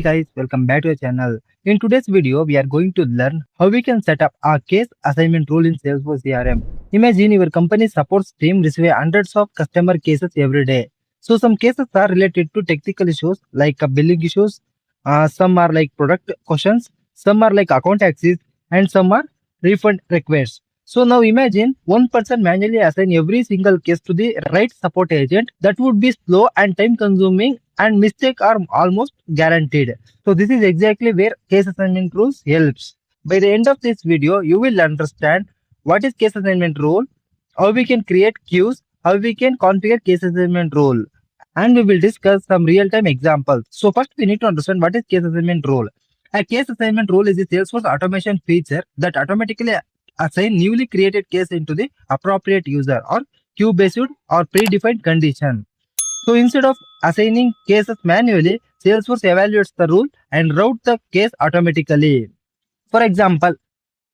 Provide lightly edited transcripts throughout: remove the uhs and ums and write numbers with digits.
Guys, welcome back to the channel. In today's video, we are going to learn how we can set up a case assignment rule in Salesforce CRM. Imagine your company supports team receive hundreds of customer cases every day. So some cases are related to technical issues like billing issues, some are like product questions, some are like account access, and some are refund requests. So now imagine one person manually assign every single case to the right support agent. That would be slow and time consuming and mistakes are almost guaranteed. So this is exactly where case assignment rules helps. By the end of this video, you will understand what is case assignment rule, how we can create queues, how we can configure case assignment rule, and we will discuss some real-time examples. So first we need to understand what is case assignment rule. A case assignment rule is a Salesforce automation feature that automatically assign newly created case into the appropriate user or queue based or predefined condition. So instead of assigning cases manually, Salesforce evaluates the rule and routes the case automatically. For example,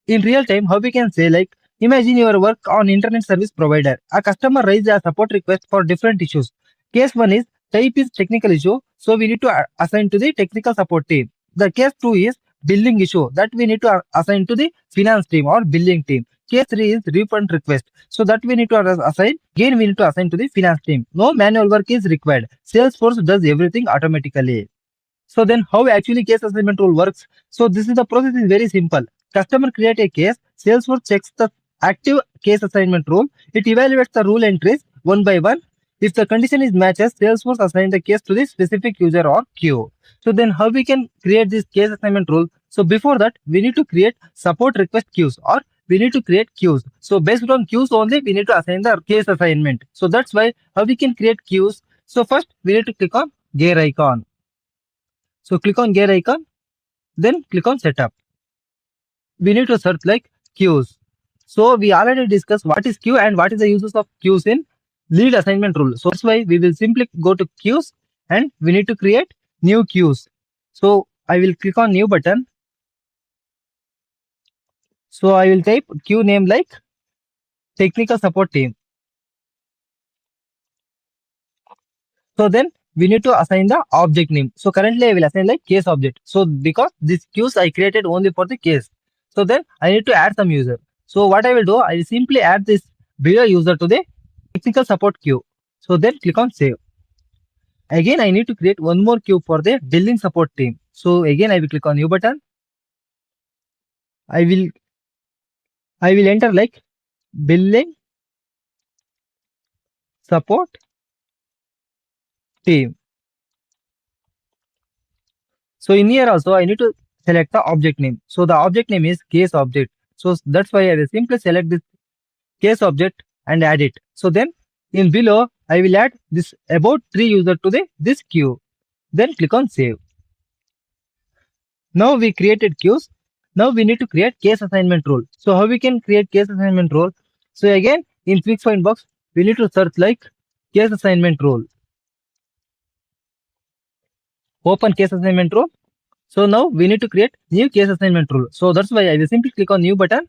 in real time, how we can say like, imagine your work on internet service provider. A customer raises a support request for different issues. Case 1 is type is technical issue, so we need to assign to the technical support team. The case 2 is billing issue, that we need to assign to the finance team or billing team. Case 3 is refund request, so that we need to assign, again we need to assign to the finance team. No manual work is required. Salesforce does everything automatically. So then how actually case assignment rule works? So this is the process is very simple. Customer create a case, Salesforce checks the active case assignment rule. It evaluates the rule entries one by one. If the condition is matches, Salesforce assigns the case to the specific user or queue. So then how we can create this case assignment rule? So before that, we need to create support request queues or we need to create queues. So based on queues only, we need to assign the case assignment. So that's why how we can create queues. So first we need to click on gear icon. So click on gear icon, then click on setup. We need to search like queues. So we already discussed what is queue and what is the uses of queues in lead assignment rule. So that's why we will simply go to queues and we need to create new queues. So I will click on new button. So I will type queue name like technical support team. So then we need to assign the object name. So currently I will assign like case object. So because this queues I created only for the case. So then I need to add some user. So what I will do, I will simply add this below user to the technical support queue. So then click on save. Again, I need to create one more queue for the billing support team. So again, I will click on new button. I will enter like billing support team. So in here also, I need to select the object name. So the object name is case object. So that's why I will simply select this case object and add it. So then in below, I will add this about 3 user to this queue. Then click on save. Now we created queues. Now we need to create case assignment rule. So how we can create case assignment rule? So again, in quick find box, we need to search like case assignment rule. Open case assignment rule. So now we need to create new case assignment rule. So that's why I will simply click on new button.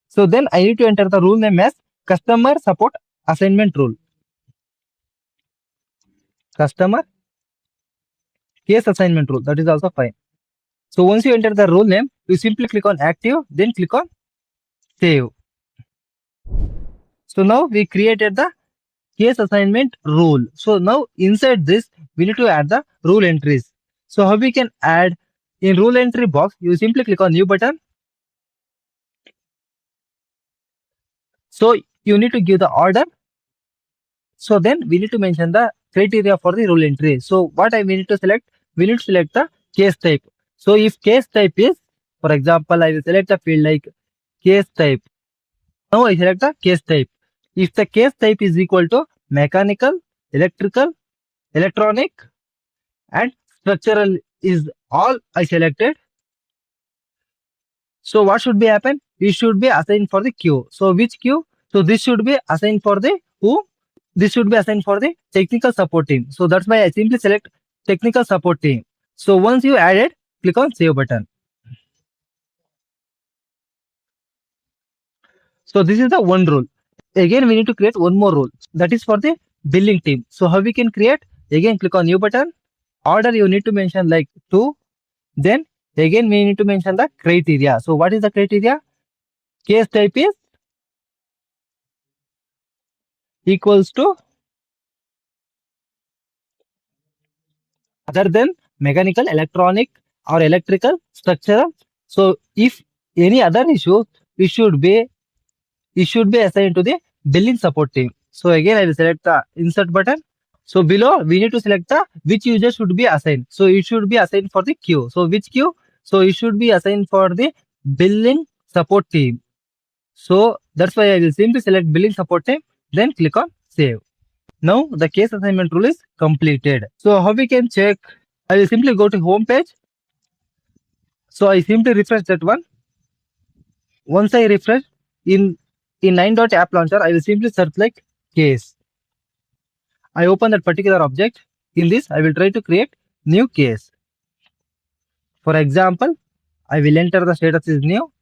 So then I need to enter the rule name as customer support assignment rule. Customer case assignment rule. That is also fine. So once you enter the rule name, you simply click on active, then click on save. So now we created the case assignment rule. So now inside this, we need to add the rule entries. So how we can add in rule entry box, you simply click on new button. So you need to give the order. So then we need to mention the criteria for the rule entry. So what we need to select? We need to select the case type. So if case type is, for example, I will select the field like case type. Now I select the case type. If the case type is equal to mechanical, electrical, electronic, and structural is all I selected. So what should be happen? It should be assigned for the queue. So which queue? So this should be assigned for the who? This should be assigned for the technical support team. So that's why I simply select technical support team. So once you add it, click on save button. So this is the one rule. Again, we need to create one more rule. That is for the billing team. So how we can create? Again, click on new button. Order you need to mention like 2. Then again we need to mention the criteria. So what is the criteria? Case type is equals to other than mechanical, electronic or electrical, structural. So if any other issue, it should be assigned to the billing support team. So again I will select the insert button. So below we need to select the which user should be assigned. So it should be assigned for the queue. So which queue? So it should be assigned for the billing support team. So that's why I will simply select billing support team, then click on save. Now the case assignment rule is completed. So how we can check? I will simply go to home page. So I simply refresh that one. Once I refresh in 9.app launcher, I will simply search like case. I open that particular object. In this, I will try to create new case. For example, I will enter the status is new,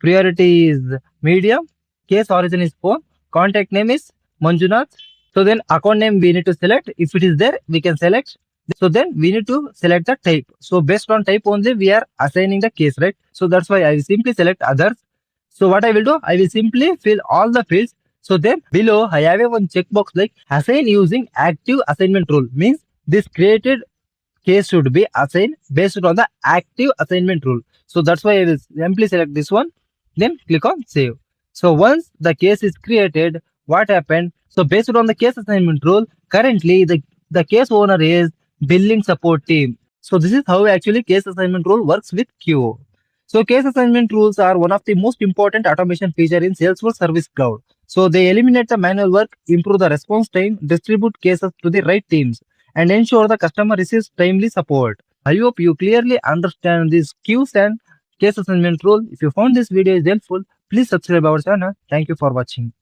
priority is medium, case origin is phone, contact name is Manjunath. So then account name we need to select. If it is there, we can select. So then we need to select the type. So based on type only, we are assigning the case, right? So that's why I will simply select others. So what I will do, I will simply fill all the fields. So then below I have a one checkbox like assign using active assignment rule, means this created case should be assigned based on the active assignment rule. So that's why I will simply select this one, then click on save. So once the case is created, what happened? So based on the case assignment rule, currently the case owner is billing support team. So this is how actually case assignment rule works with queue. So case assignment rules are one of the most important automation feature in Salesforce Service Cloud. So they eliminate the manual work, improve the response time, distribute cases to the right teams, and ensure the customer receives timely support. I hope you clearly understand these queues and case assignment rule. If you found this video is helpful, please subscribe our channel. Thank you for watching.